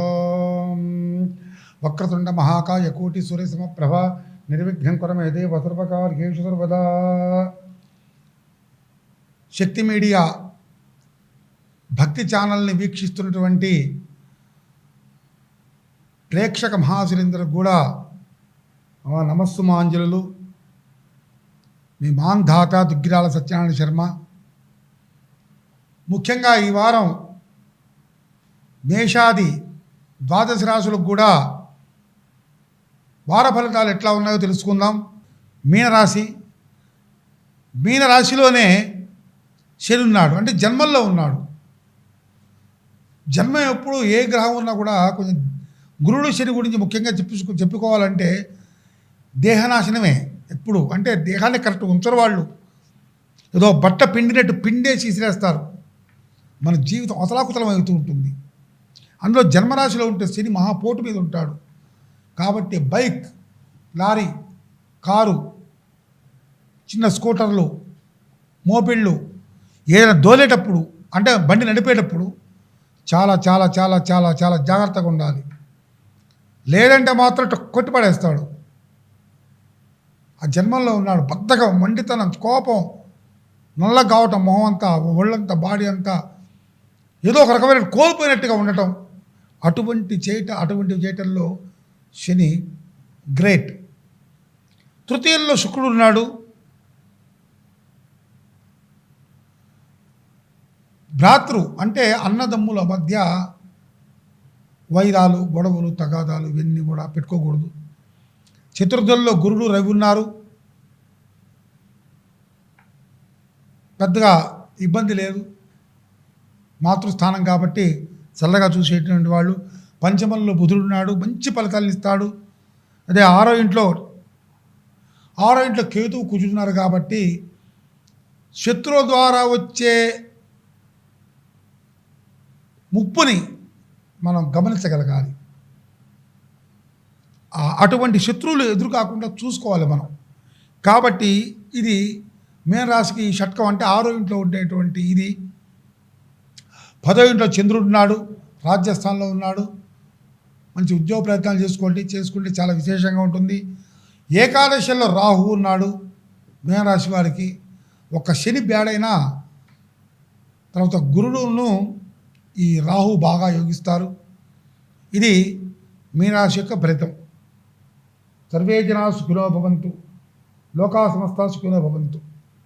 ఓం వక్రతుండ మహాకాయ కోటి సూర్య సమప్రభ నిర్విఘ్నం కురు మే దేవ సర్వకార్యేషు సర్వదా. శక్తి మీడియా భక్తి ఛానల్ని వీక్షిస్తున్నటువంటి ప్రేక్షక మహాశులందరికి కూడా నమస్సుమాంజలు. మీ మాంధాత దుగ్గిరాల సత్యనారాయణ శర్మ. ముఖ్యంగా ఈ వారం మేషాది ద్వాదశ రాశులకు కూడా వార ఫలితాలు ఎట్లా ఉన్నాయో తెలుసుకుందాం. మీనరాశిలోనే శని ఉన్నాడు, అంటే జన్మల్లో ఉన్నాడు. జన్మ ఎప్పుడు ఏ గ్రహం ఉన్నా కూడా కొంచెం గురుడు శని గురించి ముఖ్యంగా చెప్పుకోవాలంటే దేహనాశనమే ఎప్పుడు. అంటే దేహాన్ని కరెక్ట్ ఉంచరు వాళ్ళు, ఏదో బట్ట పిండినట్టు పిండేసి ఇసిరేస్తారు. మన జీవితం అతలాకుతలం అవుతూ ఉంటుంది. అందులో జన్మరాశిలో ఉంటే శని మహాపోటు మీద ఉంటాడు. కాబట్టి బైక్, లారీ, కారు, చిన్న స్కూటర్లు, మోపెళ్ళు ఏదైనా దోలేటప్పుడు, అంటే బండి నడిపేటప్పుడు చాలా చాలా చాలా చాలా చాలా జాగ్రత్తగా ఉండాలి. లేదంటే మాత్రం కొట్టిపడేస్తాడు. ఆ జన్మల్లో ఉన్నాడు. బద్ధకం, మండితనం, కోపం, నల్లగా కావటం, మొహం అంతా, ఒళ్ళంతా, బాడీ అంతా ఏదో ఒక రకమైన కోల్పోయినట్టుగా ఉండటం. అటువంటివి చేయటంలో శని గ్రేట్. తృతీయంలో శుక్రుడు ఉన్నాడు. భ్రాతృ అంటే అన్నదమ్ముల మధ్య వైరాలు, గొడవలు, తగాదాలు ఇవన్నీ కూడా పెట్టుకోకూడదు. చతుర్థంలో గురుడు, రవి ఉన్నారు. పెద్దగా ఇబ్బంది లేదు, మాతృస్థానం కాబట్టి చల్లగా చూసేటువంటి వాళ్ళు. పంచమంలో బుధుడు ఉన్నాడు, మంచి ఫలితాలను ఇస్తాడు. అదే ఆరో ఇంట్లో కేతువు కూర్చున్నారు కాబట్టి శత్రువు ద్వారా వచ్చే ముప్పుని మనం గమనించగలగాలి. అటువంటి శత్రువులు ఎదురు కాకుండా చూసుకోవాలి మనం. కాబట్టి ఇది మీనరాశికి షట్కం. అంటే ఆరో ఇంట్లో ఉండేటువంటి ఇది. 10వ ఇంట్లో చంద్రుడు ఉన్నాడు, రాజ్యస్థానంలో ఉన్నాడు. మంచి ఉద్యోగ ప్రయత్నాలు చేసుకుంటే చాలా విశేషంగా ఉంటుంది. ఏకాదశిలో రాహు ఉన్నాడు మీనరాశి వారికి. ఒక శని బ్యాడైనా తర్వాత గురుడును ఈ రాహు బాగా యోగిస్తారు. ఇది మీనరాశి యొక్క ఫలితం. సర్వే జనా సుఖినో భవంతు, లోకా సమస్తా సుఖినో భవంతు.